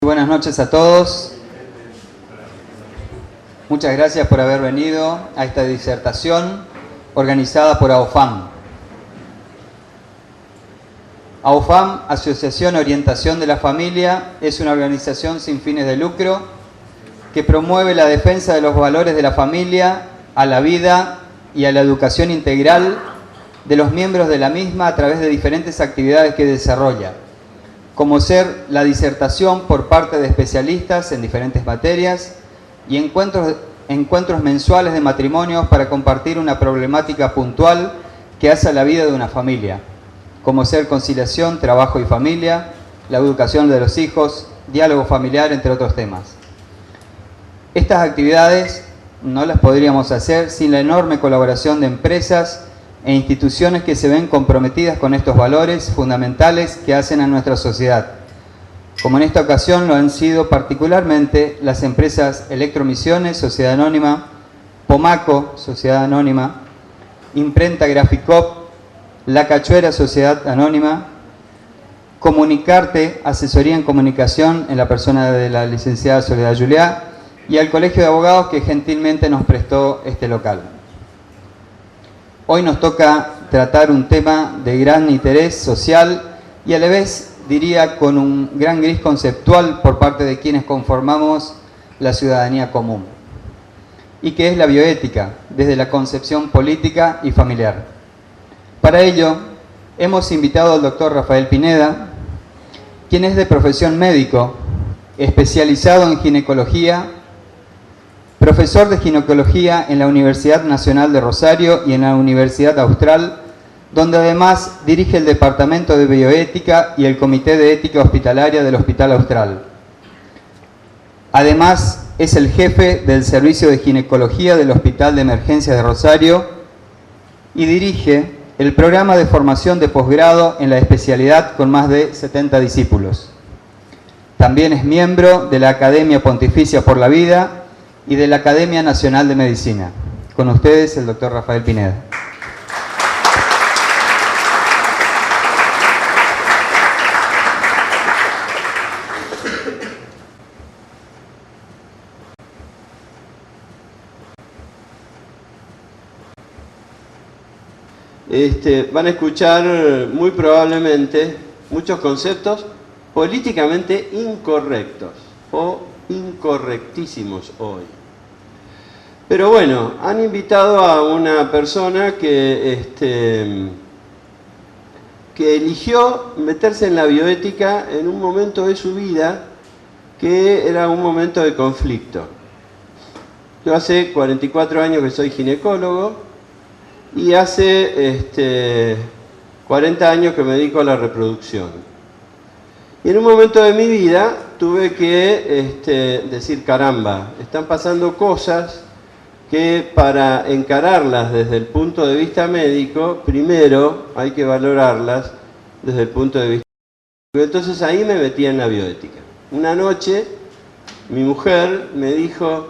Buenas noches a todos. Muchas gracias por haber venido a esta disertación organizada por AOFAM. AOFAM, Asociación Orientación de la Familia, es una organización sin fines de lucro que promueve la defensa de los valores de la familia, a la vida y a la educación integral de los miembros de la misma a través de diferentes actividades que desarrolla, como ser la disertación por parte de especialistas en diferentes materias y encuentros mensuales de matrimonios para compartir una problemática puntual que hace a la vida de una familia, como ser conciliación, trabajo y familia, la educación de los hijos, diálogo familiar, entre otros temas. Estas actividades no las podríamos hacer sin la enorme colaboración de empresas e instituciones que se ven comprometidas con estos valores fundamentales que hacen a nuestra sociedad, como en esta ocasión lo han sido particularmente las empresas Electromisiones, Sociedad Anónima, Pomaco, Sociedad Anónima, Imprenta Graficop, La Cachuera, Sociedad Anónima, Comunicarte, Asesoría en Comunicación en la persona de la licenciada Soledad Juliá, y al Colegio de Abogados que gentilmente nos prestó este local. Hoy nos toca tratar un tema de gran interés social y a la vez, diría, con un gran gris conceptual por parte de quienes conformamos la ciudadanía común, y que es la bioética, desde la concepción política y familiar. Para ello, hemos invitado al doctor Rafael Pineda, quien es de profesión médico, especializado en ginecología, profesor de ginecología en la Universidad Nacional de Rosario y en la Universidad Austral, donde además dirige el Departamento de Bioética y el Comité de Ética Hospitalaria del Hospital Austral. Además, es el jefe del Servicio de Ginecología del Hospital de Emergencias de Rosario y dirige el programa de formación de posgrado en la especialidad con más de 70 discípulos. También es miembro de la Academia Pontificia por la Vida y de la Academia Nacional de Medicina. Con ustedes, el doctor Rafael Pineda. Van a escuchar muy probablemente muchos conceptos políticamente incorrectos o incorrectísimos hoy. Pero bueno, han invitado a una persona que eligió meterse en la bioética en un momento de su vida que era un momento de conflicto. Yo hace 44 años que soy ginecólogo y hace 40 años que me dedico a la reproducción. Y en un momento de mi vida tuve que decir, caramba, están pasando cosas que para encararlas desde el punto de vista médico, primero hay que valorarlas desde el punto de vista médico. Entonces ahí me metí en la bioética. Una noche mi mujer me dijo,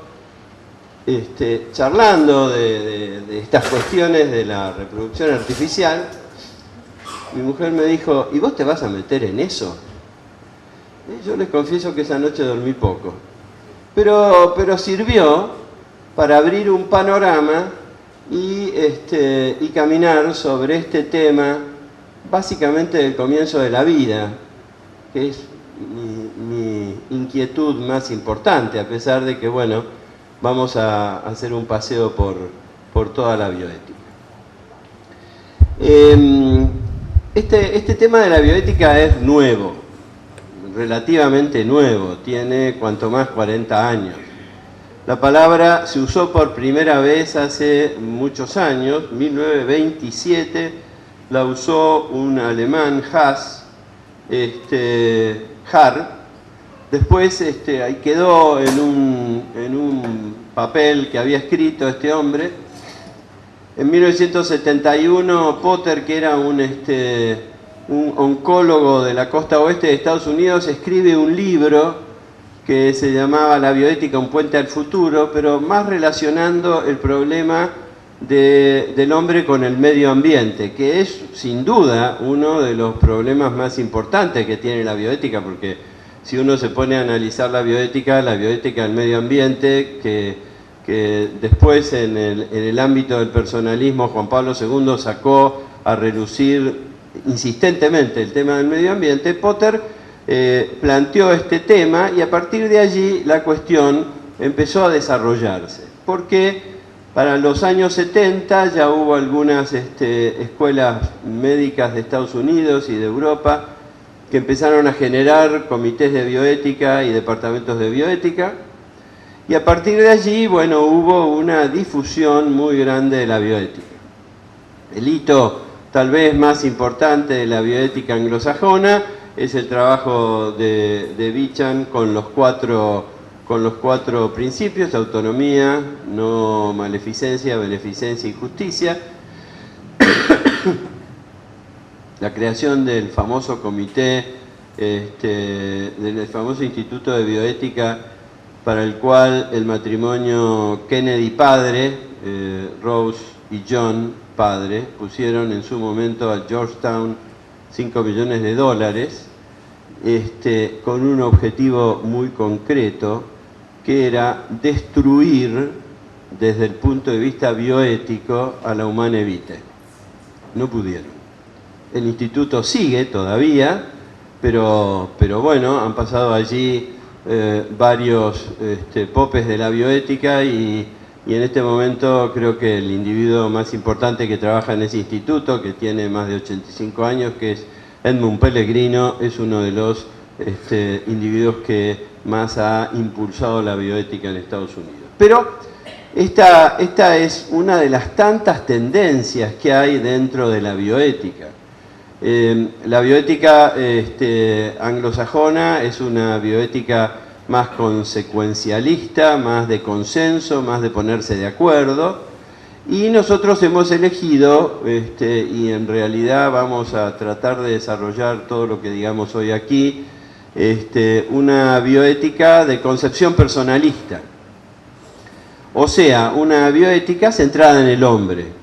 charlando de estas cuestiones de la reproducción artificial, mi mujer me dijo, ¿y vos te vas a meter en eso? Yo les confieso que esa noche dormí poco, pero sirvió para abrir un panorama y caminar sobre este tema, básicamente del comienzo de la vida, que es mi inquietud más importante, a pesar de que, bueno, vamos a hacer un paseo por toda la bioética. Este tema de la bioética es nuevo, relativamente nuevo, tiene cuanto más 40 años. La palabra se usó por primera vez hace muchos años, 1927, la usó un alemán, Haas, Haar. Después ahí quedó en un papel que había escrito este hombre. En 1971, Potter, que era un oncólogo de la costa oeste de Estados Unidos, escribe un libro que se llamaba La bioética, un puente al futuro, pero más relacionando el problema del hombre con el medio ambiente, que es sin duda uno de los problemas más importantes que tiene la bioética, porque si uno se pone a analizar la bioética del medio ambiente, que después en el ámbito del personalismo Juan Pablo II sacó a relucir insistentemente el tema del medio ambiente, Potter planteó este tema y a partir de allí la cuestión empezó a desarrollarse. Porque para los años 70 ya hubo algunas escuelas médicas de Estados Unidos y de Europa que empezaron a generar comités de bioética y departamentos de bioética. Y a partir de allí, bueno, hubo una difusión muy grande de la bioética. El hito tal vez más importante de la bioética anglosajona es el trabajo de Bichan con los cuatro principios: autonomía, no maleficencia, beneficencia y justicia. La creación del famoso comité, del famoso Instituto de Bioética, para el cual el matrimonio Kennedy padre, Rose y John padre, pusieron en su momento a Georgetown $5 millones, con un objetivo muy concreto, que era destruir desde el punto de vista bioético a la humane vitae. No pudieron. El instituto sigue todavía, pero bueno, han pasado allí varios popes de la bioética y en este momento creo que el individuo más importante que trabaja en ese instituto, que tiene más de 85 años, que es Edmund Pellegrino, es uno de los individuos que más ha impulsado la bioética en Estados Unidos. Pero esta es una de las tantas tendencias que hay dentro de la bioética. La bioética anglosajona es una bioética más consecuencialista, más de consenso, más de ponerse de acuerdo, y nosotros hemos elegido, y en realidad vamos a tratar de desarrollar todo lo que digamos hoy aquí, una bioética de concepción personalista, o sea, una bioética centrada en el hombre.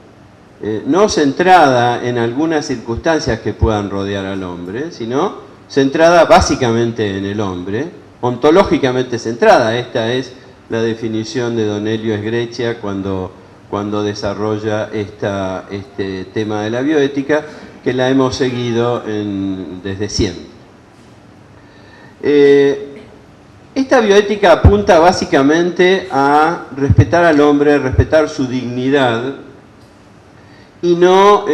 No centrada en algunas circunstancias que puedan rodear al hombre, sino centrada básicamente en el hombre, ontológicamente centrada. Esta es la definición de don Elio Esgreccia cuando desarrolla este tema de la bioética, que la hemos seguido desde siempre. Esta bioética apunta básicamente a respetar al hombre, respetar su dignidad, y no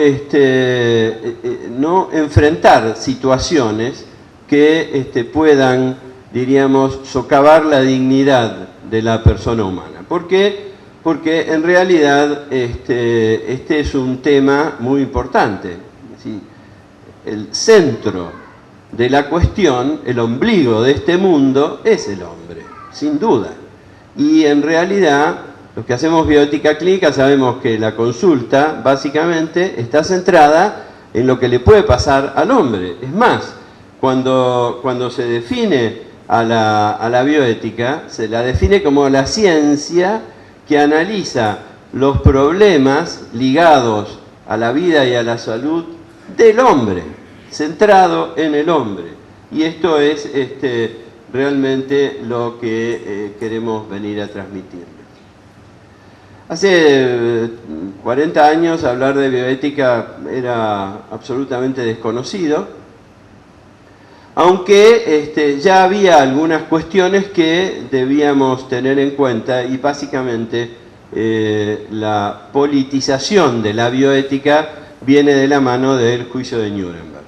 enfrentar situaciones que puedan, diríamos, socavar la dignidad de la persona humana. ¿Por qué? Porque en realidad este es un tema muy importante. ¿Sí? El centro de la cuestión, el ombligo de este mundo, es el hombre, sin duda. Y en realidad, los que hacemos bioética clínica sabemos que la consulta básicamente está centrada en lo que le puede pasar al hombre. Es más, cuando se define a la bioética, se la define como la ciencia que analiza los problemas ligados a la vida y a la salud del hombre, centrado en el hombre. Y esto es realmente lo que queremos venir a transmitir. Hace 40 años hablar de bioética era absolutamente desconocido, aunque ya había algunas cuestiones que debíamos tener en cuenta, y básicamente la politización de la bioética viene de la mano del juicio de Nuremberg.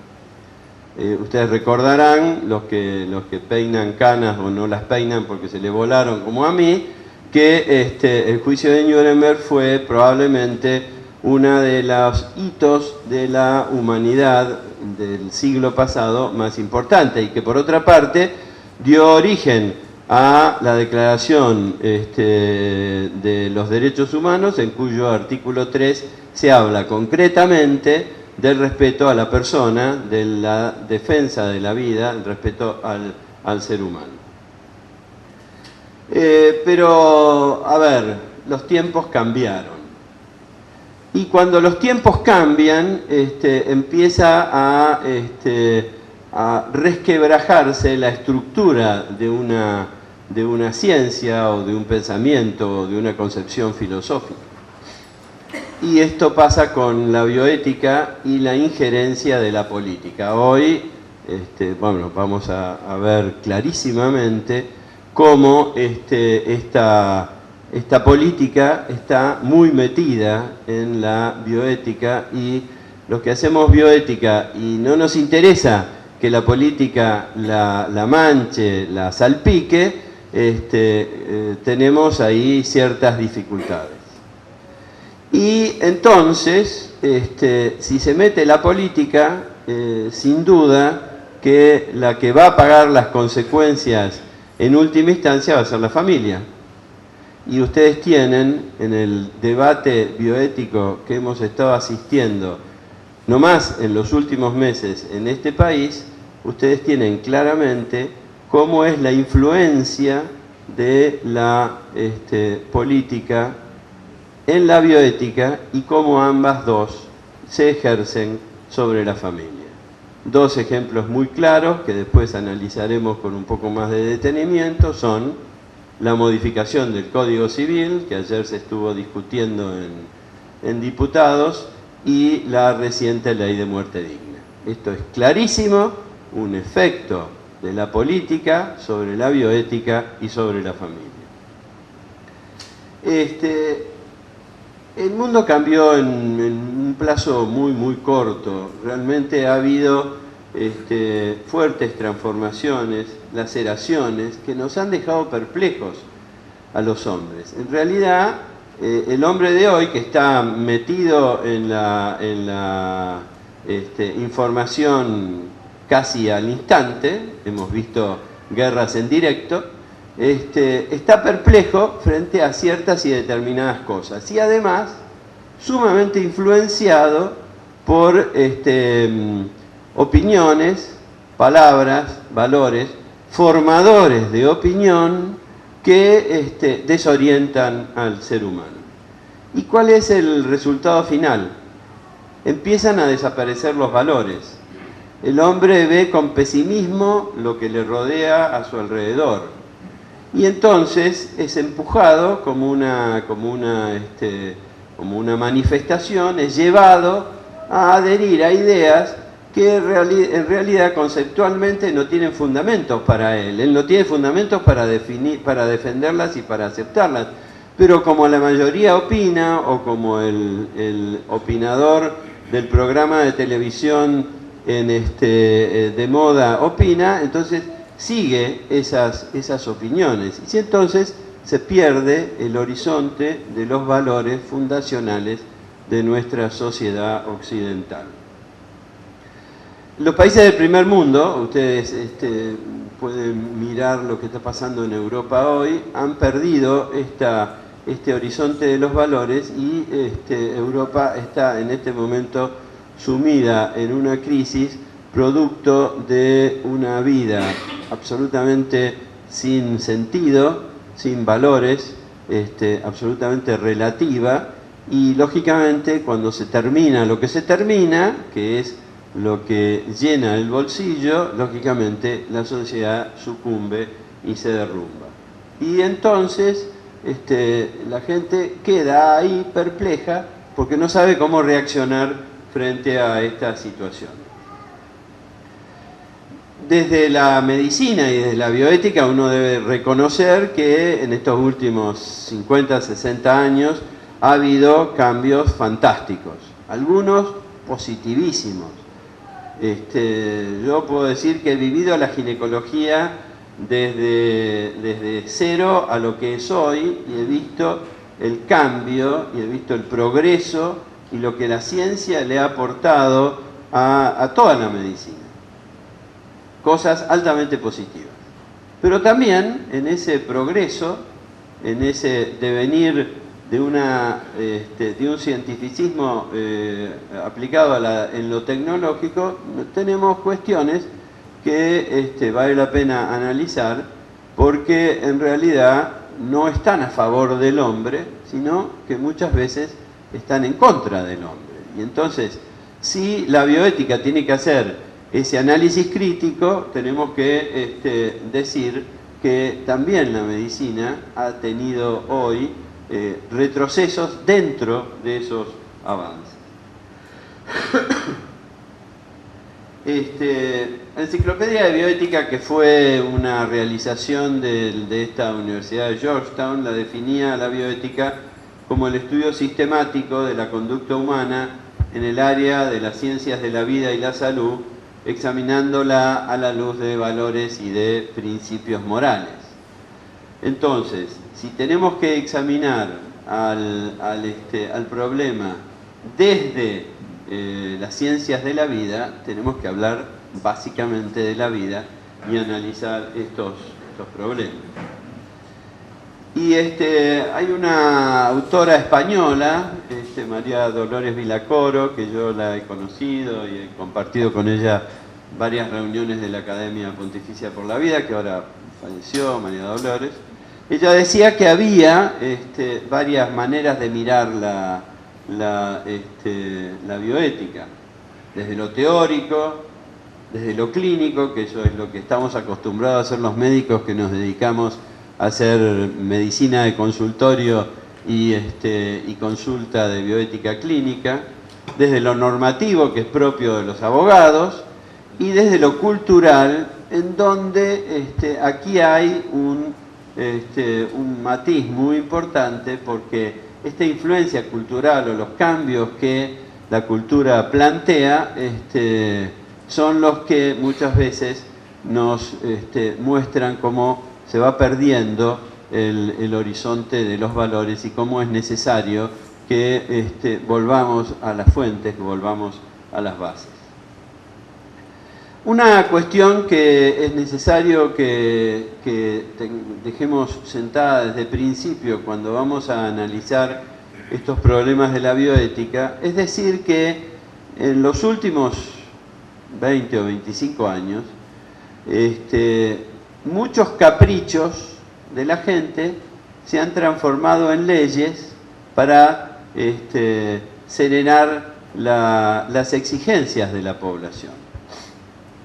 Ustedes recordarán, los que peinan canas o no las peinan porque se le volaron como a mí, que el juicio de Nuremberg fue probablemente uno de los hitos de la humanidad del siglo pasado más importante, y que por otra parte dio origen a la Declaración de los Derechos Humanos, en cuyo artículo 3 se habla concretamente del respeto a la persona, de la defensa de la vida, el respeto al ser humano. Pero, a ver, los tiempos cambiaron. Y cuando los tiempos cambian, empieza a resquebrajarse la estructura de una ciencia o de un pensamiento o de una concepción filosófica. Y esto pasa con la bioética y la injerencia de la política. Hoy bueno, vamos a ver clarísimamente cómo esta política está muy metida en la bioética, y los que hacemos bioética y no nos interesa que la política la manche, la salpique, tenemos ahí ciertas dificultades. Y entonces, si se mete la política, sin duda que la que va a pagar las consecuencias en última instancia va a ser la familia. Y ustedes tienen, en el debate bioético que hemos estado asistiendo, no más en los últimos meses en este país, ustedes tienen claramente cómo es la influencia de la política en la bioética y cómo ambas dos se ejercen sobre la familia. Dos ejemplos muy claros que después analizaremos con un poco más de detenimiento son la modificación del Código Civil, que ayer se estuvo discutiendo en diputados, y la reciente ley de muerte digna. Esto es clarísimo, un efecto de la política sobre la bioética y sobre la familia. El mundo cambió en un plazo muy corto. Realmente ha habido fuertes transformaciones, laceraciones, que nos han dejado perplejos a los hombres. En realidad, el hombre de hoy, que está metido en la información casi al instante, hemos visto guerras en directo, está perplejo frente a ciertas y determinadas cosas, y además sumamente influenciado por opiniones, palabras, valores, formadores de opinión que desorientan al ser humano. ¿Y cuál es el resultado final? Empiezan a desaparecer los valores. El hombre ve con pesimismo lo que le rodea a su alrededor. Y entonces es empujado como una manifestación, es llevado a adherir a ideas que en realidad conceptualmente no tienen fundamentos para él. Él no tiene fundamentos para defenderlas y para aceptarlas. Pero como la mayoría opina, o como el opinador del programa de televisión de moda opina, entonces sigue esas opiniones. Y entonces se pierde el horizonte de los valores fundacionales de nuestra sociedad occidental. Los países del primer mundo, ustedes pueden mirar lo que está pasando en Europa hoy, han perdido este horizonte de los valores, y Europa está en este momento sumida en una crisis producto de una vida absolutamente sin sentido, sin valores, absolutamente relativa, y lógicamente cuando se termina lo que se termina, que es lo que llena el bolsillo, lógicamente la sociedad sucumbe y se derrumba. Y entonces la gente queda ahí perpleja porque no sabe cómo reaccionar frente a esta situación. Desde la medicina y desde la bioética uno debe reconocer que en estos últimos 50, 60 años ha habido cambios fantásticos, algunos positivísimos. Yo puedo decir que he vivido la ginecología desde cero a lo que es hoy, y he visto el cambio y he visto el progreso y lo que la ciencia le ha aportado a toda la medicina. Cosas altamente positivas. Pero también en ese progreso, en ese devenir de un cientificismo aplicado en lo tecnológico, tenemos cuestiones que vale la pena analizar, porque en realidad no están a favor del hombre, sino que muchas veces están en contra del hombre. Y entonces, si la bioética tiene que hacer ese análisis crítico, tenemos que decir que también la medicina ha tenido hoy retrocesos dentro de esos avances. La Enciclopedia de Bioética, que fue una realización de esta Universidad de Georgetown, la definía la bioética como el estudio sistemático de la conducta humana en el área de las ciencias de la vida y la salud, examinándola a la luz de valores y de principios morales. Entonces, si tenemos que examinar al problema desde las ciencias de la vida, tenemos que hablar básicamente de la vida y analizar estos problemas. Y hay una autora española, María Dolores Vilacoro, que yo la he conocido y he compartido con ella varias reuniones de la Academia Pontificia por la Vida, que ahora falleció, María Dolores. Ella decía que había varias maneras de mirar la bioética, desde lo teórico, desde lo clínico, que eso es lo que estamos acostumbrados a hacer los médicos que nos dedicamos a hacer medicina de consultorio y consulta de bioética clínica, desde lo normativo, que es propio de los abogados, y desde lo cultural, en donde aquí hay un matiz muy importante, porque esta influencia cultural o los cambios que la cultura plantea son los que muchas veces nos muestran cómo se va perdiendo el horizonte de los valores y cómo es necesario que volvamos a las fuentes, que volvamos a las bases. Una cuestión que es necesario que dejemos sentada desde el principio cuando vamos a analizar estos problemas de la bioética, es decir que en los últimos 20 o 25 años, muchos caprichos de la gente se han transformado en leyes para serenar las exigencias de la población.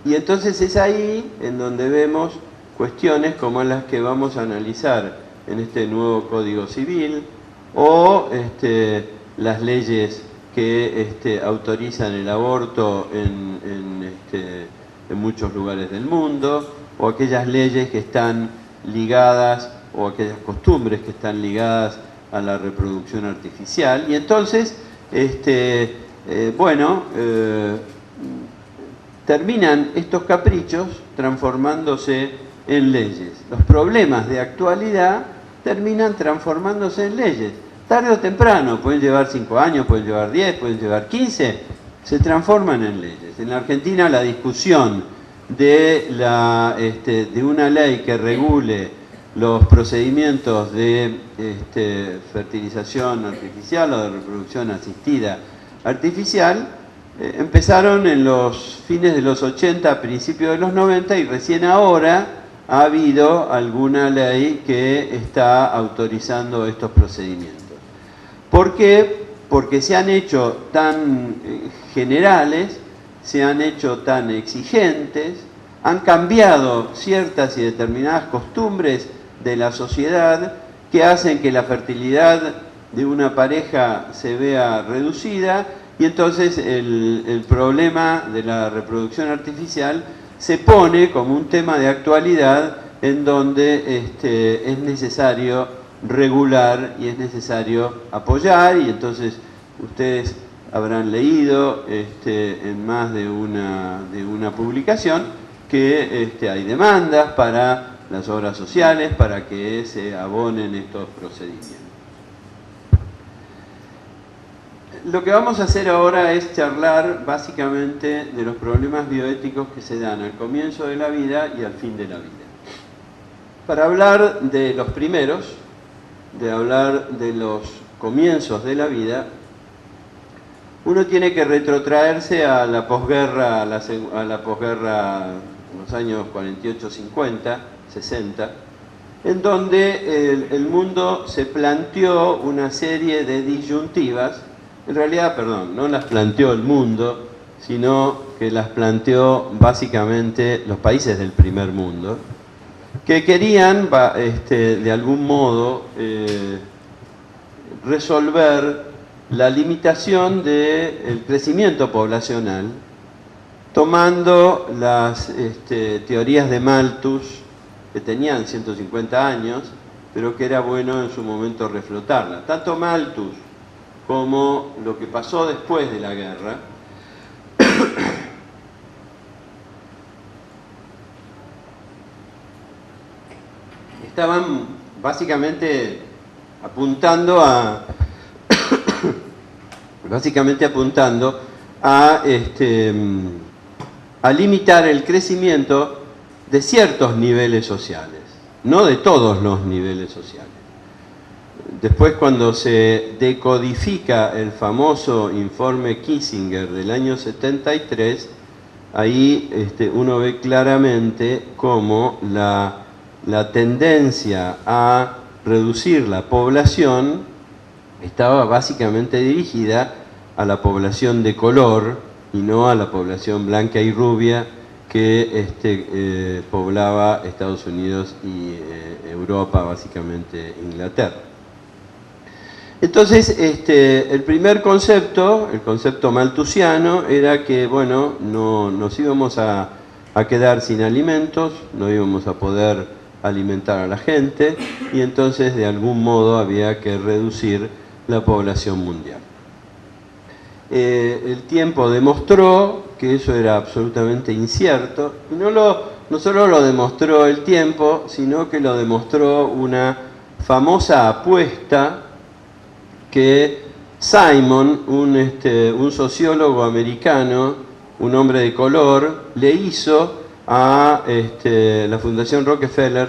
Y entonces es ahí en donde vemos cuestiones como las que vamos a analizar en este nuevo Código Civil o las leyes que autorizan el aborto en muchos lugares del mundo, o aquellas leyes que están ligadas, o aquellas costumbres que están ligadas a la reproducción artificial. Y entonces, terminan estos caprichos transformándose en leyes. Los problemas de actualidad terminan transformándose en leyes. Tarde o temprano, pueden llevar 5 años, pueden llevar 10, pueden llevar 15, se transforman en leyes. En la Argentina la discusión de una ley que regule los procedimientos de fertilización artificial o de reproducción asistida artificial empezaron en los fines de los 80, principios de los 90, y recién ahora ha habido alguna ley que está autorizando estos procedimientos. ¿Por qué? Porque se han hecho tan generales, se han hecho tan exigentes, han cambiado ciertas y determinadas costumbres de la sociedad que hacen que la fertilidad de una pareja se vea reducida, y entonces el problema de la reproducción artificial se pone como un tema de actualidad en donde es necesario regular y es necesario apoyar. Y entonces ustedes habrán leído en más de una publicación que hay demandas para las obras sociales para que se abonen estos procedimientos. Lo que vamos a hacer ahora es charlar básicamente de los problemas bioéticos que se dan al comienzo de la vida y al fin de la vida. Para hablar de los primeros, de hablar de los comienzos de la vida, uno tiene que retrotraerse a la posguerra, los años 48, 50, 60, en donde el mundo se planteó una serie de disyuntivas. En realidad, no las planteó el mundo, sino que las planteó básicamente los países del primer mundo, que querían de algún modo resolver la limitación del crecimiento poblacional, tomando las teorías de Malthus, que tenían 150 años, pero que era bueno en su momento reflotarla. Tanto Malthus como lo que pasó después de la guerra, estaban básicamente apuntando a limitar el crecimiento de ciertos niveles sociales, no de todos los niveles sociales. Después, cuando se decodifica el famoso informe Kissinger del año 73, ahí uno ve claramente cómo la tendencia a reducir la población estaba básicamente dirigida a la población de color y no a la población blanca y rubia que poblaba Estados Unidos y Europa, básicamente Inglaterra. Entonces, el primer concepto, el concepto malthusiano, era que, bueno, no nos íbamos a quedar sin alimentos, no íbamos a poder alimentar a la gente, y entonces de algún modo había que reducir la población mundial. El tiempo demostró que eso era absolutamente incierto, y no solo lo demostró el tiempo, sino que lo demostró una famosa apuesta que Simon, un sociólogo americano, un hombre de color, le hizo a la Fundación Rockefeller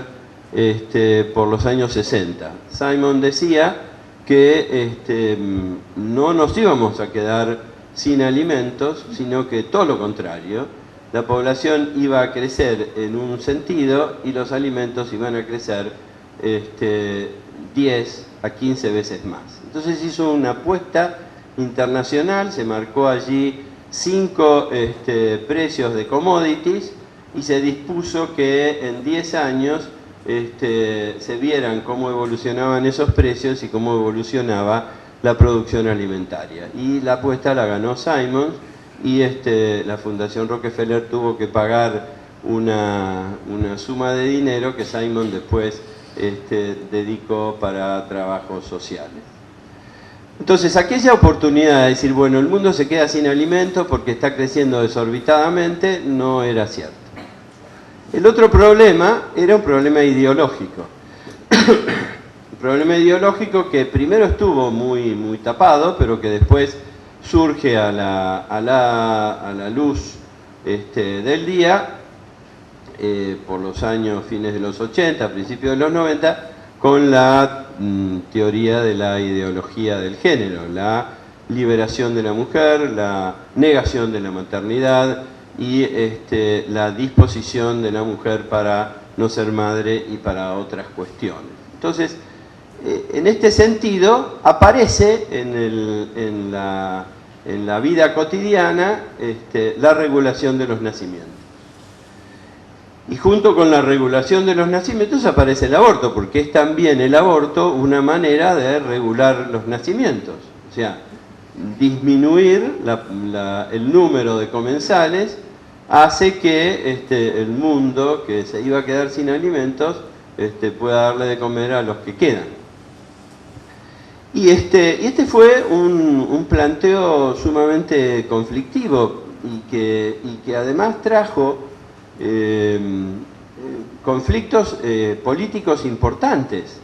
por los años 60. Simon decía que no nos íbamos a quedar sin alimentos, sino que todo lo contrario, la población iba a crecer en un sentido y los alimentos iban a crecer 10 a 15 veces más. Entonces hizo una apuesta internacional, se marcó allí 5 precios de commodities y se dispuso que en 10 años se vieran cómo evolucionaban esos precios y cómo evolucionaba la producción alimentaria. Y la apuesta la ganó Simon y la Fundación Rockefeller tuvo que pagar una suma de dinero que Simon después dedicó para trabajos sociales. Entonces, aquella oportunidad de decir, bueno, el mundo se queda sin alimento porque está creciendo desorbitadamente, no era cierto. El otro problema era un problema ideológico. Un problema ideológico que primero estuvo muy tapado, pero que después surge a la luz del día, por los años fines de los 80, principios de los 90, con la teoría de la ideología del género, la liberación de la mujer, la negación de la maternidad y la disposición de la mujer para no ser madre y para otras cuestiones. Entonces, en este sentido, aparece en la vida cotidiana la regulación de los nacimientos. Y junto con la regulación de los nacimientos aparece el aborto, porque es también el aborto una manera de regular los nacimientos. O sea, disminuir el número de comensales hace que el mundo que se iba a quedar sin alimentos pueda darle de comer a los que quedan. Y este fue un planteo sumamente conflictivo y que además trajo conflictos políticos importantes,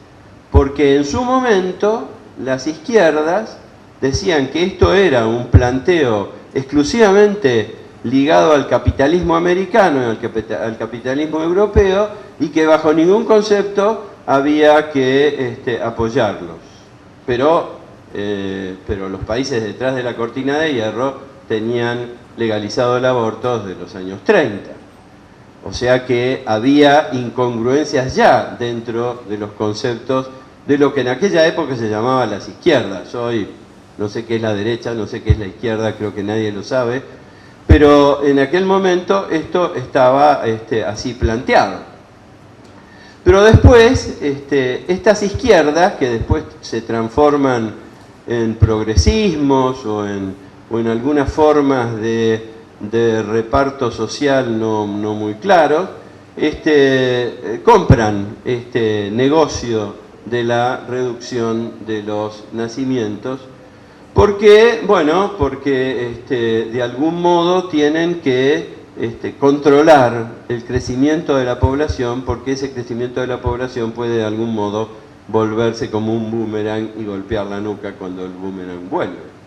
porque en su momento las izquierdas decían que esto era un planteo exclusivamente ligado al capitalismo americano y al capitalismo europeo y que bajo ningún concepto había que apoyarlos. Pero los países detrás de la cortina de hierro tenían legalizado el aborto desde los años 30. O sea que había incongruencias ya dentro de los conceptos de lo que en aquella época se llamaba las izquierdas. Hoy no sé qué es la derecha, no sé qué es la izquierda, creo que nadie lo sabe, Pero en aquel momento esto estaba así planteado. Pero después, estas izquierdas, que después se transforman en progresismos o en algunas formas de reparto social no muy claros, compran este negocio de la reducción de los nacimientos, porque, bueno, porque de algún modo tienen que controlar el crecimiento de la población, porque ese crecimiento de la población puede de algún modo volverse como un boomerang y golpear la nuca cuando el boomerang vuelve.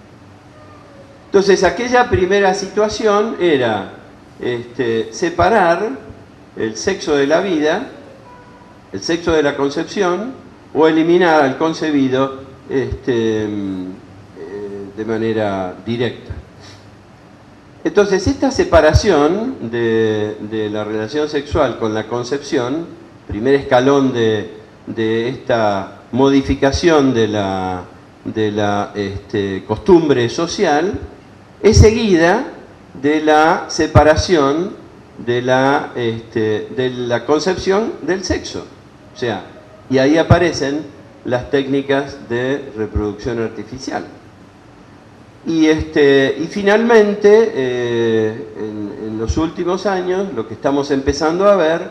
Entonces, aquella primera situación era separar el sexo de la vida, el sexo de la concepción, o eliminar al concebido de manera directa. Entonces, esta separación de la relación sexual con la concepción, primer escalón de esta modificación de la costumbre social, es seguida de la separación de la concepción del sexo. O sea, y ahí aparecen las técnicas de reproducción artificial. Y finalmente, en los últimos años, lo que estamos empezando a ver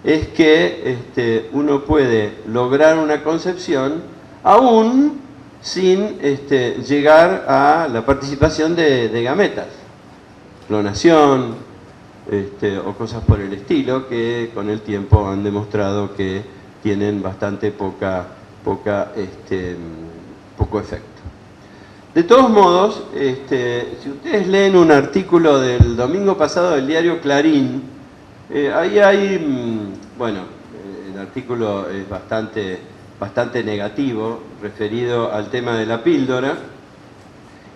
es que uno puede lograr una concepción aún sin llegar a la participación de gametas, clonación o cosas por el estilo, que con el tiempo han demostrado que tienen bastante poco efecto. De todos modos, si ustedes leen un artículo del domingo pasado del diario Clarín, ahí hay, bueno, el artículo es bastante negativo, referido al tema de la píldora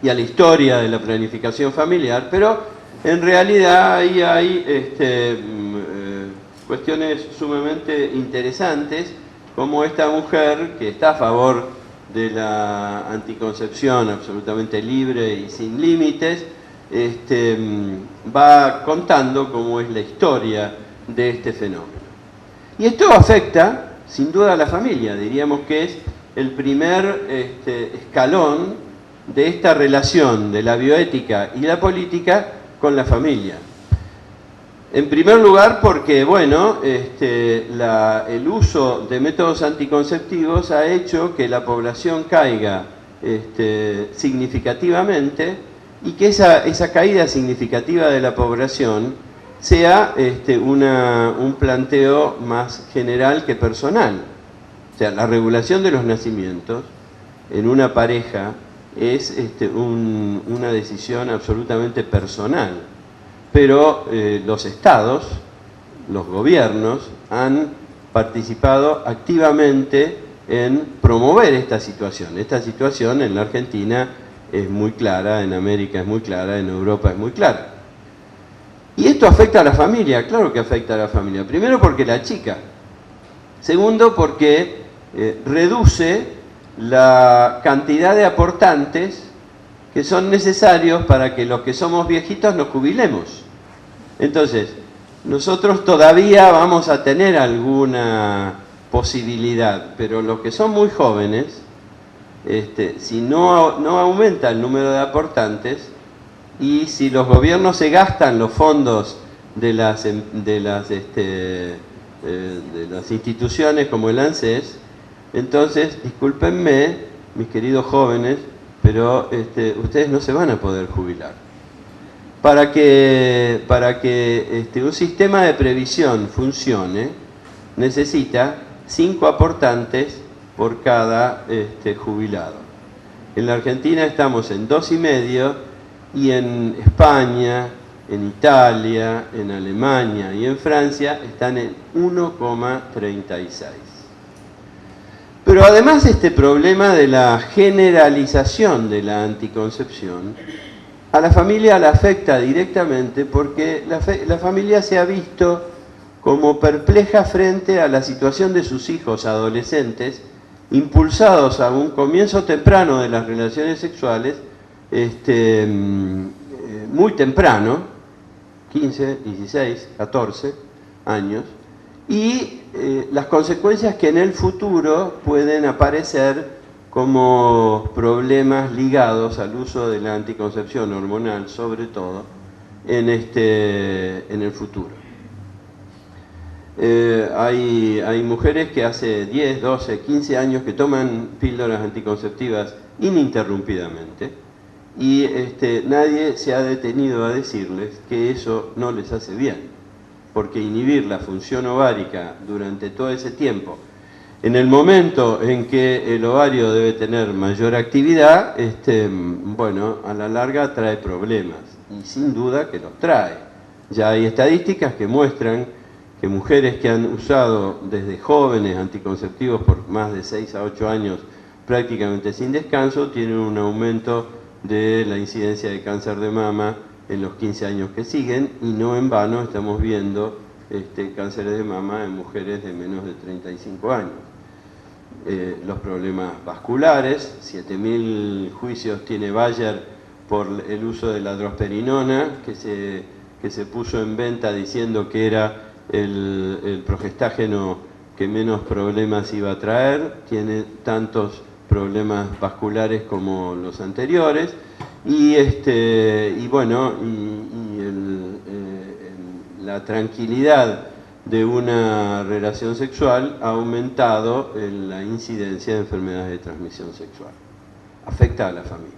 y a la historia de la planificación familiar, pero en realidad ahí hay cuestiones sumamente interesantes, como esta mujer que está a favor de la anticoncepción absolutamente libre y sin límites, va contando cómo es la historia de este fenómeno. Y esto afecta, sin duda, a la familia. Diríamos que es el primer escalón de esta relación de la bioética y la política con la familia. En primer lugar porque, bueno, el uso de métodos anticonceptivos ha hecho que la población caiga significativamente, y que esa caída significativa de la población sea un planteo más general que personal. O sea, la regulación de los nacimientos en una pareja es una decisión absolutamente personal. Pero los estados, los gobiernos, han participado activamente en promover esta situación. Esta situación en la Argentina es muy clara, en América es muy clara, en Europa es muy clara. Y esto afecta a la familia, claro que afecta a la familia. Primero porque la chica. Segundo porque reduce la cantidad de aportantes que son necesarios para que los que somos viejitos nos jubilemos. Entonces, nosotros todavía vamos a tener alguna posibilidad, pero los que son muy jóvenes, si no aumenta el número de aportantes, y si los gobiernos se gastan los fondos de las instituciones como el ANSES, entonces, discúlpenme, mis queridos jóvenes, pero ustedes no se van a poder jubilar. Para que un sistema de previsión funcione, necesita 5 aportantes por cada jubilado. En la Argentina estamos en 2,5, y en España, en Italia, en Alemania y en Francia están en 1,36. Pero además este problema de la generalización de la anticoncepción, a la familia la afecta directamente porque la familia se ha visto como perpleja frente a la situación de sus hijos adolescentes, impulsados a un comienzo temprano de las relaciones sexuales, muy temprano, 15, 16, 14 años, y las consecuencias que en el futuro pueden aparecer como problemas ligados al uso de la anticoncepción hormonal, sobre todo en el futuro. Hay mujeres que hace 10, 12, 15 años que toman píldoras anticonceptivas ininterrumpidamente y nadie se ha detenido a decirles que eso no les hace bien, porque inhibir la función ovárica durante todo ese tiempo, en el momento en que el ovario debe tener mayor actividad, bueno, a la larga trae problemas, y sin duda que los trae. Ya hay estadísticas que muestran que mujeres que han usado desde jóvenes anticonceptivos por más de 6 a 8 años prácticamente sin descanso, tienen un aumento de la incidencia de cáncer de mama en los 15 años que siguen, y no en vano estamos viendo cánceres de mama en mujeres de menos de 35 años. Los problemas vasculares, 7.000 juicios tiene Bayer por el uso de la drosperinona, que se puso en venta diciendo que era el progestágeno que menos problemas iba a traer, tiene tantos problemas vasculares como los anteriores, y bueno, la tranquilidad de una relación sexual ha aumentado en la incidencia de enfermedades de transmisión sexual. Afecta a la familia.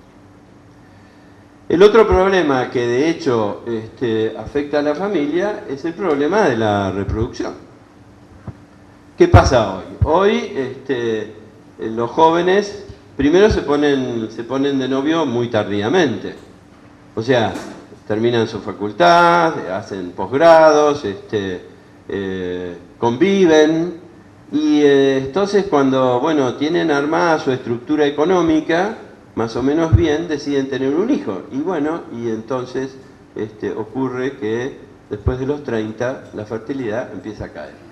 El otro problema que de hecho afecta a la familia es el problema de la reproducción. ¿Qué pasa hoy? Hoy los jóvenes primero se ponen de novio muy tardíamente. O sea, terminan su facultad, hacen posgrados, conviven, y entonces cuando, bueno, tienen armada su estructura económica, más o menos bien, deciden tener un hijo. Y bueno, y entonces ocurre que después de los 30 la fertilidad empieza a caer.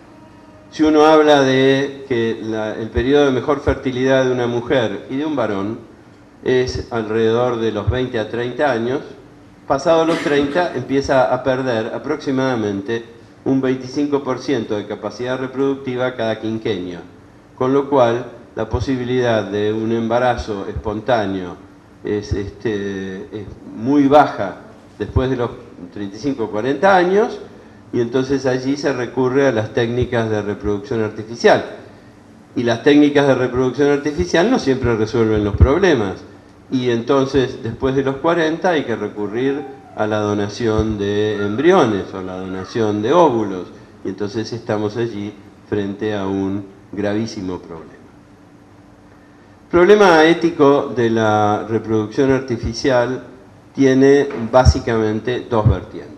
Si uno habla de que el periodo de mejor fertilidad de una mujer y de un varón es alrededor de los 20 a 30 años, pasados los 30 empieza a perder aproximadamente un 25% de capacidad reproductiva cada quinquenio, con lo cual la posibilidad de un embarazo espontáneo es muy baja después de los 35 o 40 años, y entonces allí se recurre a las técnicas de reproducción artificial. Y las técnicas de reproducción artificial no siempre resuelven los problemas, y entonces después de los 40 hay que recurrir a la donación de embriones o la donación de óvulos, y entonces estamos allí frente a un gravísimo problema. El problema ético de la reproducción artificial tiene básicamente dos vertientes.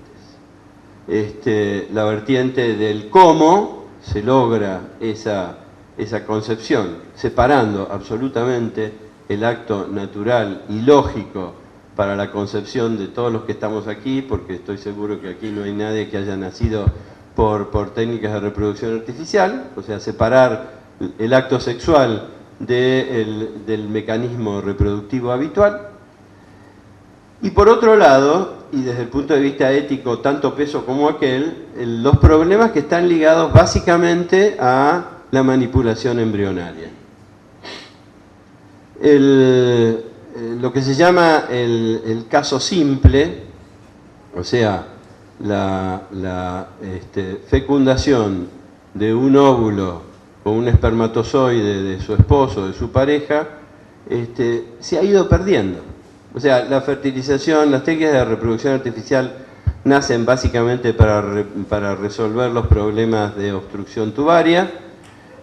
La vertiente del cómo se logra esa concepción, separando absolutamente el acto natural y lógico para la concepción de todos los que estamos aquí, porque estoy seguro que aquí no hay nadie que haya nacido por técnicas de reproducción artificial, o sea, separar el acto sexual del mecanismo reproductivo habitual. Y por otro lado, y desde el punto de vista ético, tanto peso como aquel, los problemas que están ligados básicamente a la manipulación embrionaria. Lo que se llama el caso simple, o sea, la fecundación de un óvulo con un espermatozoide de su esposo, de su pareja, se ha ido perdiendo. O sea, la fertilización, las técnicas de reproducción artificial nacen básicamente para resolver los problemas de obstrucción tubaria.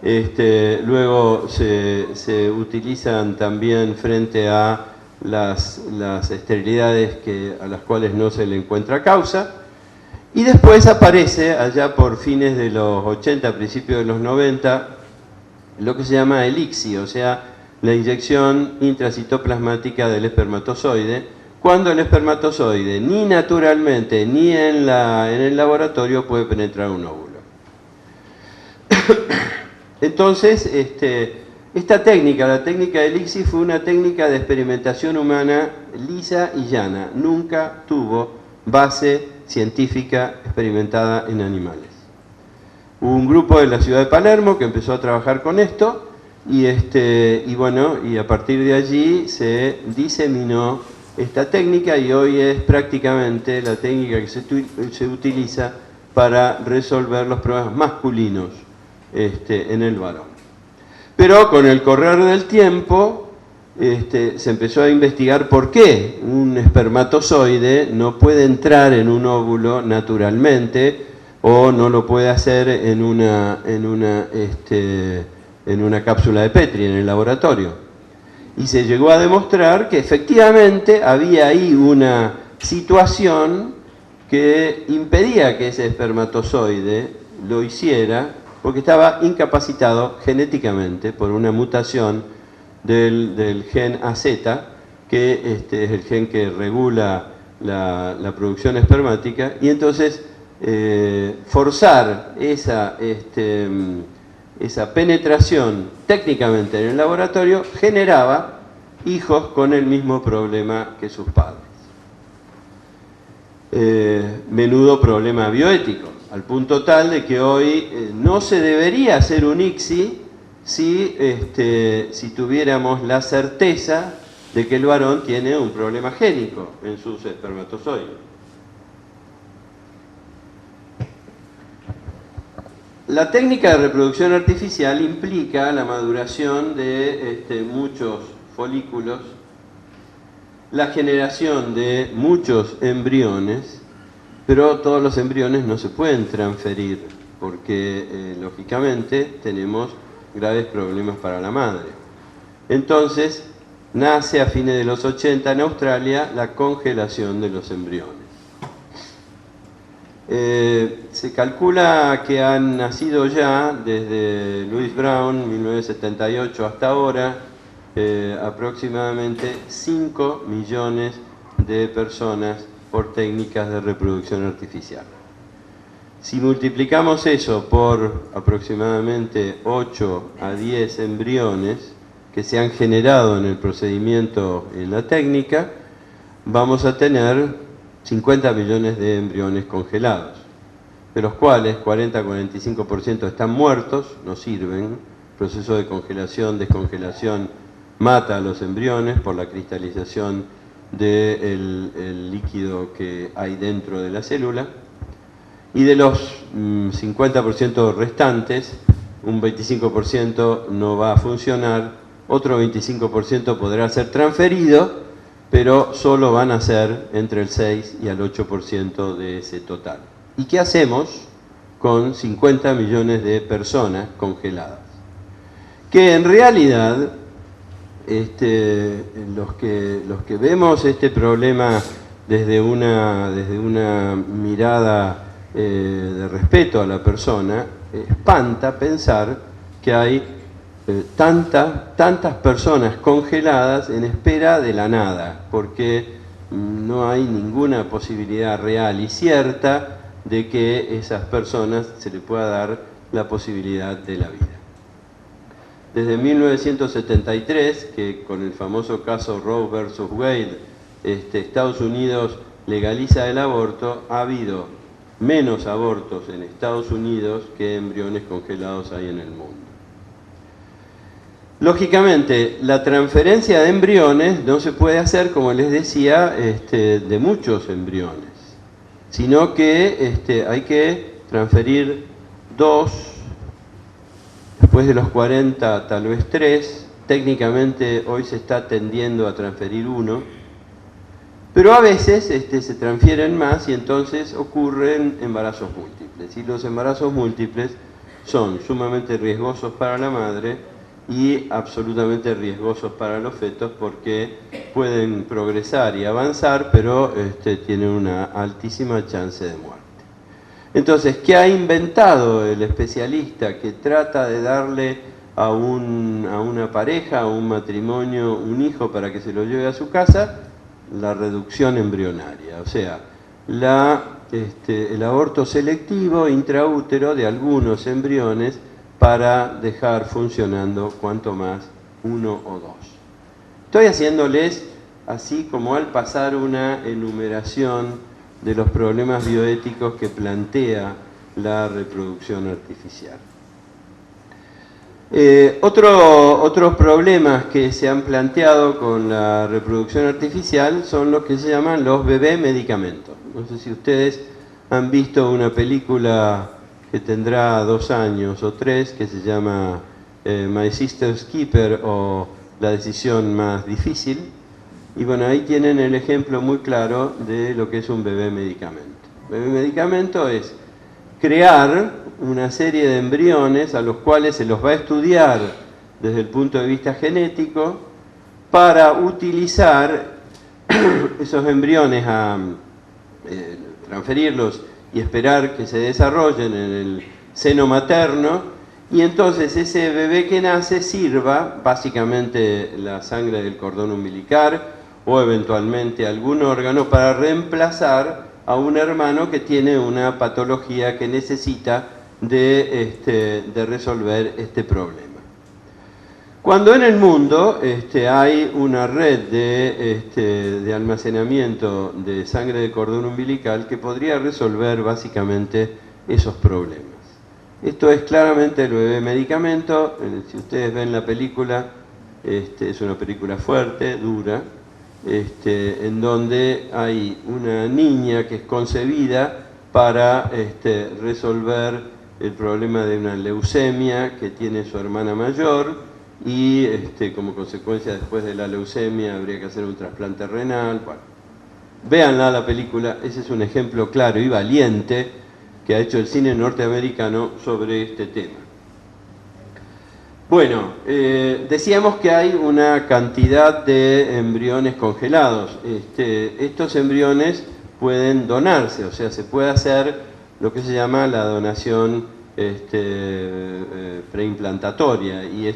Luego se utilizan también frente a las esterilidades a las cuales no se le encuentra causa. Y después aparece, allá por fines de los 80, principios de los 90, lo que se llama el ICSI, o sea, la inyección intracitoplasmática del espermatozoide, cuando el espermatozoide ni naturalmente ni en el laboratorio puede penetrar un óvulo. Entonces, esta técnica, la técnica del ICSI, fue una técnica de experimentación humana lisa y llana, nunca tuvo base científica experimentada en animales. Hubo un grupo de la ciudad de Palermo que empezó a trabajar con esto y a partir de allí se diseminó esta técnica y hoy es prácticamente la técnica que se utiliza para resolver los problemas masculinos en el varón. Pero con el correr del tiempo se empezó a investigar por qué un espermatozoide no puede entrar en un óvulo naturalmente o no lo puede hacer en una cápsula de Petri, en el laboratorio. Y se llegó a demostrar que efectivamente había ahí una situación que impedía que ese espermatozoide lo hiciera, porque estaba incapacitado genéticamente por una mutación del gen AZ, que es el gen que regula la producción espermática, y entonces forzar esa penetración técnicamente en el laboratorio generaba hijos con el mismo problema que sus padres. Menudo problema bioético, al punto tal de que hoy no se debería hacer un ICSI si tuviéramos la certeza de que el varón tiene un problema génico en sus espermatozoides. La técnica de reproducción artificial implica la maduración de muchos folículos, la generación de muchos embriones, pero todos los embriones no se pueden transferir porque lógicamente tenemos graves problemas para la madre. Entonces nace a fines de los 80 en Australia la congelación de los embriones. Se calcula que han nacido ya desde Louis Brown, 1978 hasta ahora, aproximadamente 5 millones de personas por técnicas de reproducción artificial. Si multiplicamos eso por aproximadamente 8 a 10 embriones que se han generado en el procedimiento, en la técnica, vamos a tener 50 millones de embriones congelados, de los cuales 40-45% están muertos, no sirven. El proceso de congelación, descongelación mata a los embriones por la cristalización del líquido que hay dentro de la célula. Y de los 50% restantes, un 25% no va a funcionar, otro 25% podrá ser transferido, pero solo van a ser entre el 6 y el 8% de ese total. ¿Y qué hacemos con 50 millones de personas congeladas? Que en realidad los que vemos este problema desde una mirada de respeto a la persona, espanta pensar que hay tantas personas congeladas en espera de la nada, porque no hay ninguna posibilidad real y cierta de que a esas personas se les pueda dar la posibilidad de la vida. Desde 1973, que con el famoso caso Roe versus Wade, Estados Unidos legaliza el aborto, ha habido menos abortos en Estados Unidos que embriones congelados hay en el mundo. Lógicamente, la transferencia de embriones no se puede hacer, como les decía, de muchos embriones, sino que hay que transferir 2, después de los 40 tal vez 3, técnicamente hoy se está tendiendo a transferir 1, pero a veces se transfieren más y entonces ocurren embarazos múltiples. Y los embarazos múltiples son sumamente riesgosos para la madre y absolutamente riesgosos para los fetos porque pueden progresar y avanzar, pero tienen una altísima chance de muerte. Entonces, ¿qué ha inventado el especialista que trata de darle a una pareja, a un matrimonio, un hijo para que se lo lleve a su casa? La reducción embrionaria, o sea, el aborto selectivo intraútero de algunos embriones para dejar funcionando cuanto más 1 o 2. Estoy haciéndoles así como al pasar una enumeración de los problemas bioéticos que plantea la reproducción artificial. Otros problemas que se han planteado con la reproducción artificial son los que se llaman los bebé medicamentos. No sé si ustedes han visto una película que tendrá 2 años o 3 que se llama My Sister's Keeper o La decisión más difícil. Y bueno, ahí tienen el ejemplo muy claro de lo que es un bebé medicamento. Bebé medicamento es crear una serie de embriones a los cuales se los va a estudiar desde el punto de vista genético para utilizar esos embriones a transferirlos y esperar que se desarrollen en el seno materno, y entonces ese bebé que nace sirva básicamente la sangre del cordón umbilical o eventualmente algún órgano para reemplazar a un hermano que tiene una patología que necesita de resolver este problema. Cuando en el mundo hay una red de almacenamiento de sangre de cordón umbilical que podría resolver básicamente esos problemas. Esto es claramente el bebé medicamento. Si ustedes ven la película, es una película fuerte, dura, en donde hay una niña que es concebida para resolver el problema de una leucemia que tiene su hermana mayor, y como consecuencia después de la leucemia habría que hacer un trasplante renal. Bueno, véanla la película, ese es un ejemplo claro y valiente que ha hecho el cine norteamericano sobre este tema. Bueno, decíamos que hay una cantidad de embriones congelados. Estos embriones pueden donarse, o sea, se puede hacer lo que se llama la donación preimplantaria, y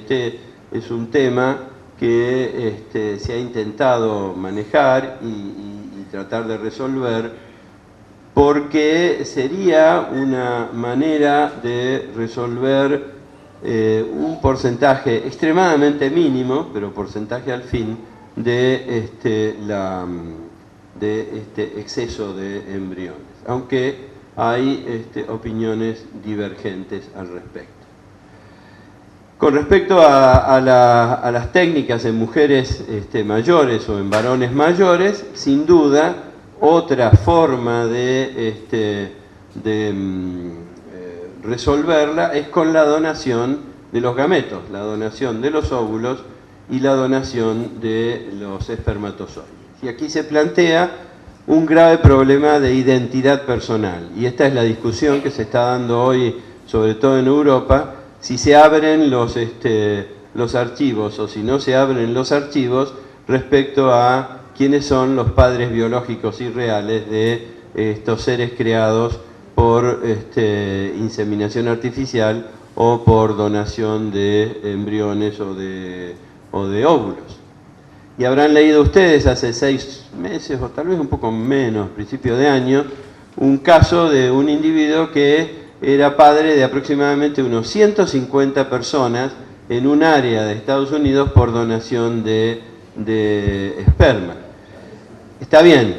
es un tema que se ha intentado manejar y tratar de resolver, porque sería una manera de resolver un porcentaje extremadamente mínimo, pero porcentaje al fin, de este exceso de embriones, aunque hay opiniones divergentes al respecto. Con respecto a las técnicas en mujeres mayores o en varones mayores, sin duda, otra forma de resolverla es con la donación de los gametos, la donación de los óvulos y la donación de los espermatozoides. Y aquí se plantea un grave problema de identidad personal, y esta es la discusión que se está dando hoy, sobre todo en Europa, si se abren los archivos o si no se abren los archivos respecto a quiénes son los padres biológicos y reales de estos seres creados por inseminación artificial o por donación de embriones o de óvulos. Y habrán leído ustedes hace 6 meses o tal vez un poco menos, principio de año, un caso de un individuo que era padre de aproximadamente unos 150 personas en un área de Estados Unidos por donación de esperma. Está bien,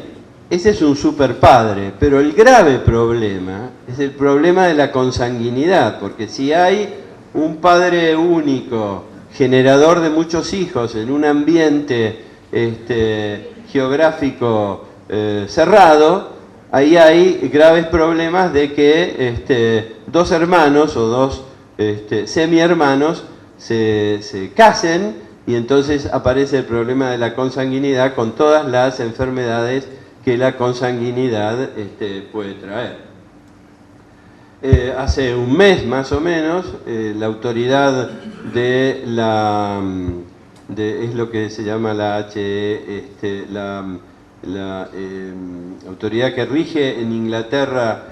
ese es un superpadre, pero el grave problema es el problema de la consanguinidad, porque si hay un padre único, generador de muchos hijos en un ambiente geográfico cerrado, ahí hay graves problemas de que 2 hermanos o 2 semi-hermanos se casen, y entonces aparece el problema de la consanguinidad con todas las enfermedades que la consanguinidad puede traer. Hace un mes más o menos, la autoridad es lo que se llama la HE, la autoridad que rige en Inglaterra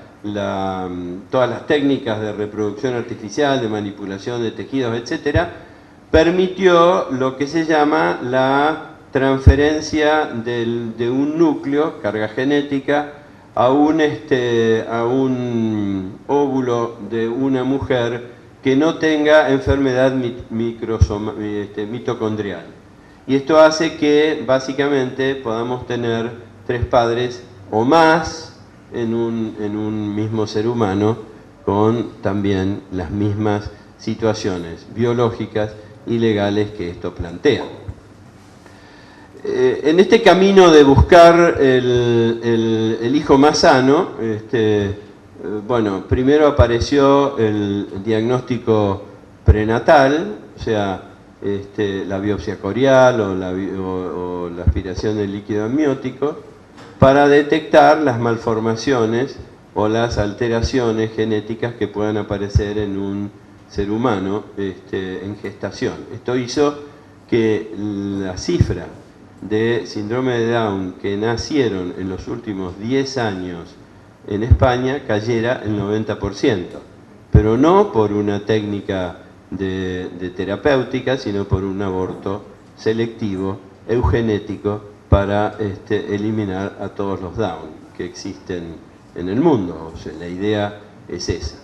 todas las técnicas de reproducción artificial, de manipulación de tejidos, etcétera, permitió lo que se llama la transferencia de un núcleo, carga genética, a un óvulo de una mujer que no tenga enfermedad mitocondrial. Y esto hace que básicamente podamos tener 3 padres o más en un mismo ser humano con también las mismas situaciones biológicas y legales que esto plantea. En este camino de buscar el hijo más sano, bueno, primero apareció el diagnóstico prenatal, o sea, la biopsia corial o la aspiración del líquido amniótico, para detectar las malformaciones o las alteraciones genéticas que puedan aparecer en un ser humano en gestación. Esto hizo que la cifra de síndrome de Down que nacieron en los últimos 10 años en España cayera el 90%, pero no por una técnica de terapéutica, sino por un aborto selectivo, eugenético, para eliminar a todos los Down que existen en el mundo. O sea, la idea es esa.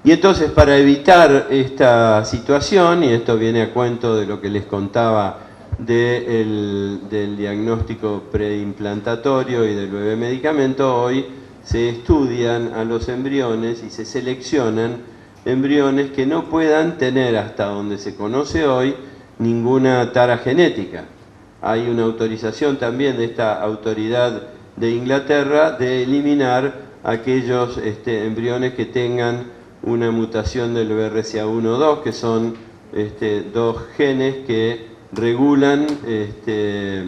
Y entonces, para evitar esta situación, y esto viene a cuento de lo que les contaba del diagnóstico preimplantatorio y del bebé medicamento, hoy se estudian a los embriones y se seleccionan embriones que no puedan tener, hasta donde se conoce hoy, ninguna tara genética. Hay una autorización también de esta autoridad de Inglaterra de eliminar aquellos embriones que tengan una mutación del BRCA1-2, que son dos genes que regulan, que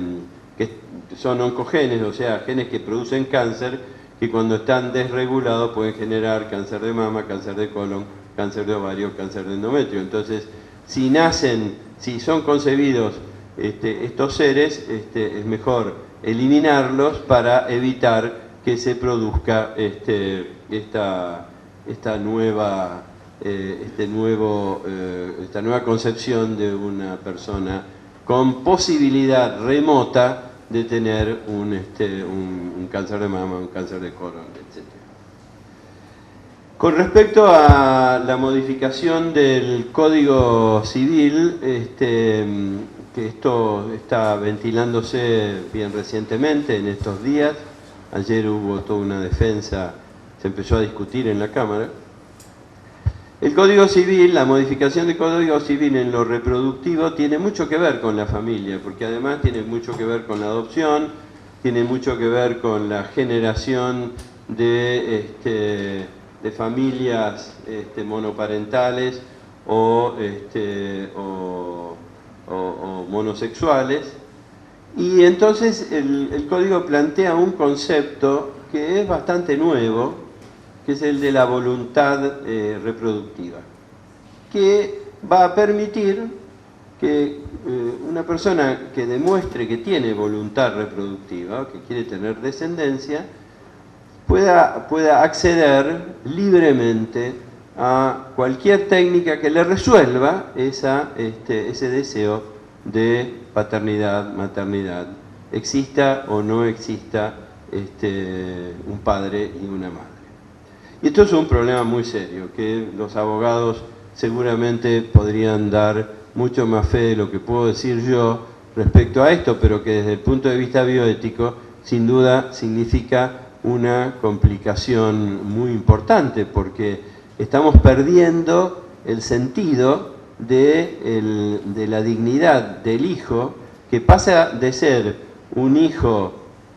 son oncogenes, o sea, genes que producen cáncer, que cuando están desregulados pueden generar cáncer de mama, cáncer de colon, cáncer de ovario, cáncer de endometrio. Entonces, si son concebidos estos seres, es mejor eliminarlos para evitar que se produzca esta nueva concepción de una persona con posibilidad remota de tener un cáncer de mama, un cáncer de colon, etc. Con respecto a la modificación del Código Civil, que esto está ventilándose bien recientemente en estos días, ayer hubo toda una defensa, se empezó a discutir en la Cámara. El Código Civil, la modificación del Código Civil en lo reproductivo tiene mucho que ver con la familia, porque además tiene mucho que ver con la adopción, tiene mucho que ver con la generación de familias monoparentales o monosexuales. Y entonces el Código plantea un concepto que es bastante nuevo, que es el de la voluntad reproductiva, que va a permitir que una persona que demuestre que tiene voluntad reproductiva, que quiere tener descendencia, pueda acceder libremente a cualquier técnica que le resuelva ese deseo de paternidad, maternidad, exista o no exista un padre y una madre. Y esto es un problema muy serio, que los abogados seguramente podrían dar mucho más fe de lo que puedo decir yo respecto a esto, pero que desde el punto de vista bioético, sin duda significa una complicación muy importante, porque estamos perdiendo el sentido de la dignidad del hijo, que pasa de ser un hijo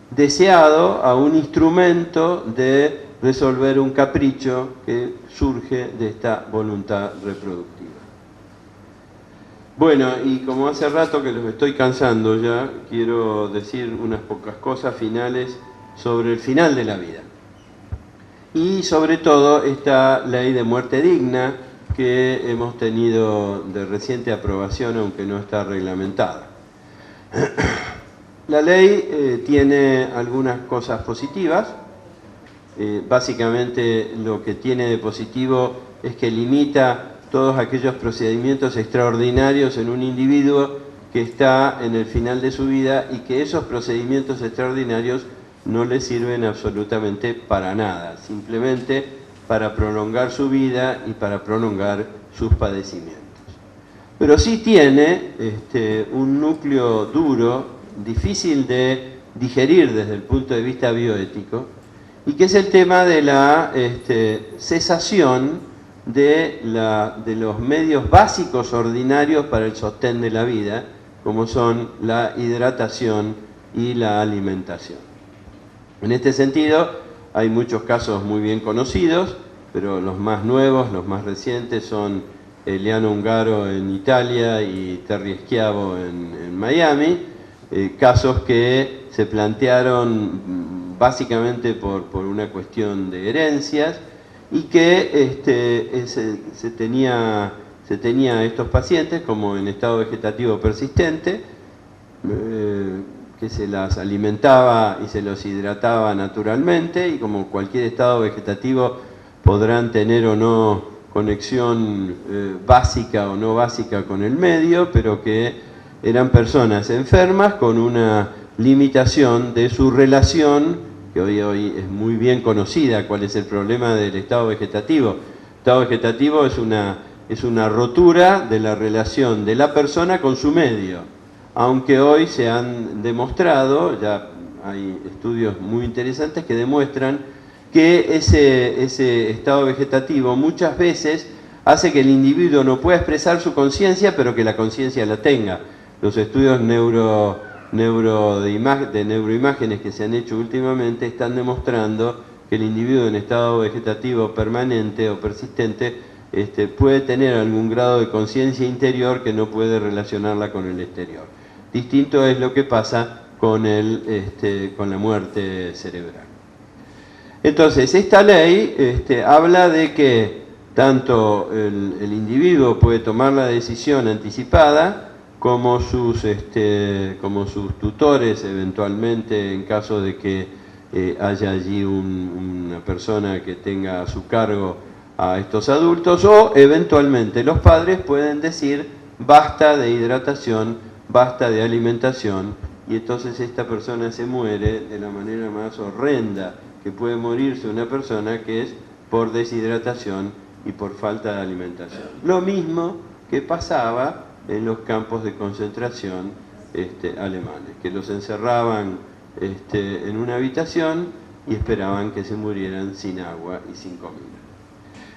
deseado a un instrumento de resolver un capricho que surge de esta voluntad reproductiva. Bueno, y como hace rato que los estoy cansando ya, quiero decir unas pocas cosas finales sobre el final de la vida. Y sobre todo esta ley de muerte digna que hemos tenido de reciente aprobación, aunque no está reglamentada. La ley tiene algunas cosas positivas. Básicamente lo que tiene de positivo es que limita todos aquellos procedimientos extraordinarios en un individuo que está en el final de su vida y que esos procedimientos extraordinarios no le sirven absolutamente para nada, simplemente para prolongar su vida y para prolongar sus padecimientos. Pero sí tiene un núcleo duro, difícil de digerir desde el punto de vista bioético, y que es el tema de la cesación de los medios básicos ordinarios para el sostén de la vida, como son la hidratación y la alimentación. En este sentido, hay muchos casos muy bien conocidos, pero los más nuevos, los más recientes son Eliano Ungaro en Italia y Terry Schiavo en Miami, casos que se plantearon básicamente por una cuestión de herencias y que se tenía a estos pacientes como en estado vegetativo persistente, que se las alimentaba y se los hidrataba naturalmente, y como cualquier estado vegetativo podrán tener o no conexión básica o no básica con el medio, pero que eran personas enfermas con una limitación de su relación, que hoy es muy bien conocida. ¿Cuál es el problema del estado vegetativo? El estado vegetativo es una rotura de la relación de la persona con su medio, aunque hoy se han demostrado, ya hay estudios muy interesantes que demuestran que ese estado vegetativo muchas veces hace que el individuo no pueda expresar su conciencia, pero que la conciencia la tenga. Los estudios de neuroimágenes que se han hecho últimamente están demostrando que el individuo en estado vegetativo permanente o persistente puede tener algún grado de conciencia interior que no puede relacionarla con el exterior. Distinto es lo que pasa con la muerte cerebral. Entonces, esta ley habla de que tanto el individuo puede tomar la decisión anticipada, como sus tutores eventualmente, en caso de que haya allí una persona que tenga a su cargo a estos adultos, o eventualmente los padres pueden decir basta de hidratación, basta de alimentación, y entonces esta persona se muere de la manera más horrenda que puede morirse una persona, que es por deshidratación y por falta de alimentación. Lo mismo que pasaba en los campos de concentración alemanes, que los encerraban en una habitación y esperaban que se murieran sin agua y sin comida.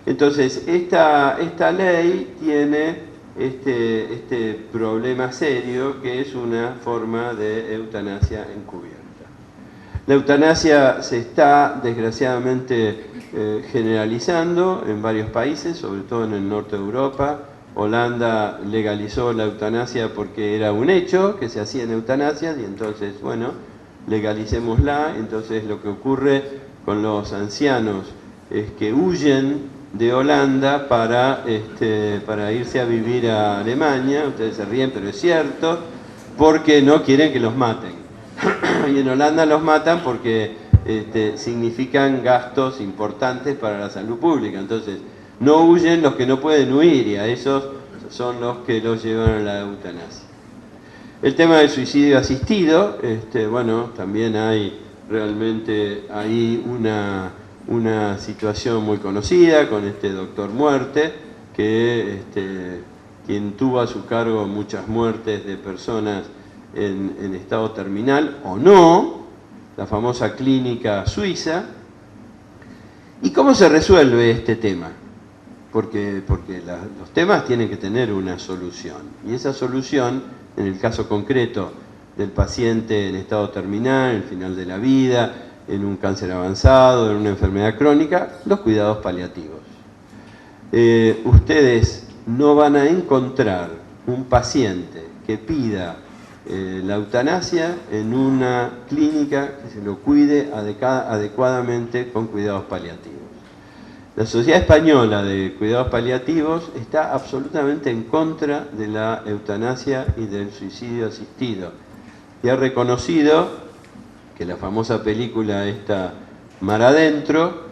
Entonces, esta ley tiene este problema serio, que es una forma de eutanasia encubierta. La eutanasia se está desgraciadamente generalizando en varios países, sobre todo en el norte de Europa. Holanda legalizó la eutanasia porque era un hecho que se hacían eutanasias, y entonces, bueno, legalicémosla. Entonces lo que ocurre con los ancianos es que huyen de Holanda para irse a vivir a Alemania. Ustedes se ríen, pero es cierto, porque no quieren que los maten. Y en Holanda los matan porque significan gastos importantes para la salud pública. Entonces, no huyen los que no pueden huir, y a esos son los que los llevan a la eutanasia. El tema del suicidio asistido, bueno, también hay realmente ahí una situación muy conocida con este doctor Muerte, que quien tuvo a su cargo muchas muertes de personas en estado terminal o no, la famosa clínica suiza. ¿Y cómo se resuelve este tema? Porque los temas tienen que tener una solución, y esa solución, en el caso concreto del paciente en estado terminal, en el final de la vida, en un cáncer avanzado, en una enfermedad crónica, los cuidados paliativos. Ustedes no van a encontrar un paciente que pida la eutanasia en una clínica que se lo cuide adecuadamente con cuidados paliativos. La Sociedad Española de Cuidados Paliativos está absolutamente en contra de la eutanasia y del suicidio asistido, y ha reconocido que la famosa película esta Mar Adentro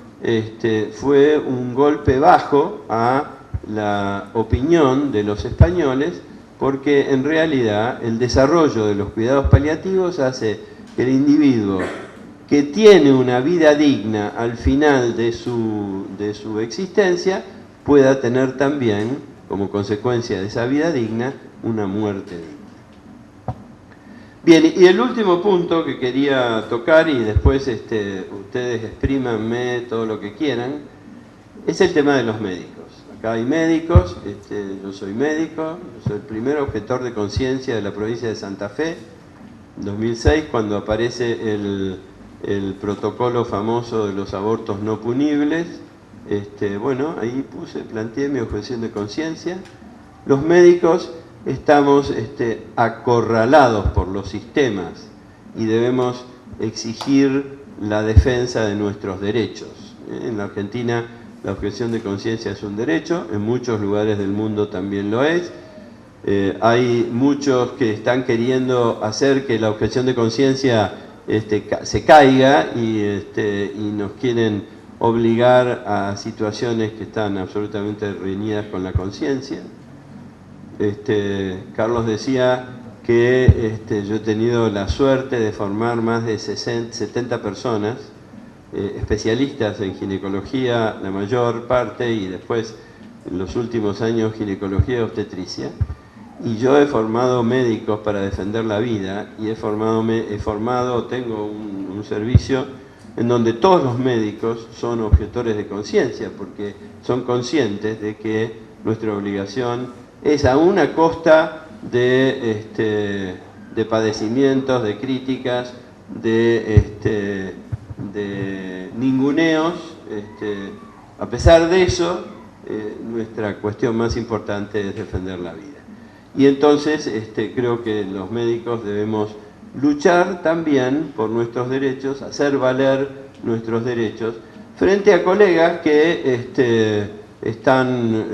fue un golpe bajo a la opinión de los españoles, porque en realidad el desarrollo de los cuidados paliativos hace que el individuo que tiene una vida digna al final de su existencia pueda tener también, como consecuencia de esa vida digna, una muerte digna. Bien, y el último punto que quería tocar, y después ustedes exprímanme todo lo que quieran, es el tema de los médicos. Acá hay médicos, yo soy médico, yo soy el primer objetor de conciencia de la provincia de Santa Fe, en 2006, cuando aparece el protocolo famoso de los abortos no punibles. Bueno, ahí planteé mi objeción de conciencia. Los médicos estamos acorralados por los sistemas y debemos exigir la defensa de nuestros derechos. En la Argentina la objeción de conciencia es un derecho, en muchos lugares del mundo también lo es. Hay muchos que están queriendo hacer que la objeción de conciencia se caiga y nos quieren obligar a situaciones que están absolutamente reñidas con la conciencia. Carlos decía que yo he tenido la suerte de formar más de 70 personas, especialistas en ginecología, la mayor parte, y después en los últimos años ginecología y obstetricia. Y yo he formado médicos para defender la vida y tengo un servicio en donde todos los médicos son objetores de conciencia, porque son conscientes de que nuestra obligación es a una costa de padecimientos, de críticas, de ninguneos. A pesar de eso, nuestra cuestión más importante es defender la vida. Y entonces creo que los médicos debemos luchar también por nuestros derechos, hacer valer nuestros derechos, frente a colegas que están,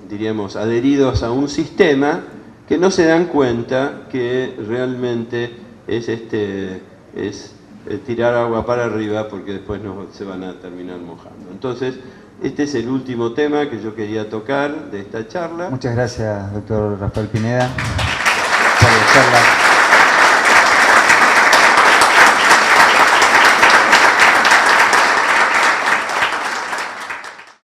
diríamos, adheridos a un sistema que no se dan cuenta que realmente es tirar agua para arriba, porque después se van a terminar mojando. Entonces, este es el último tema que yo quería tocar de esta charla. Muchas gracias, doctor Rafael Pineda, por la charla.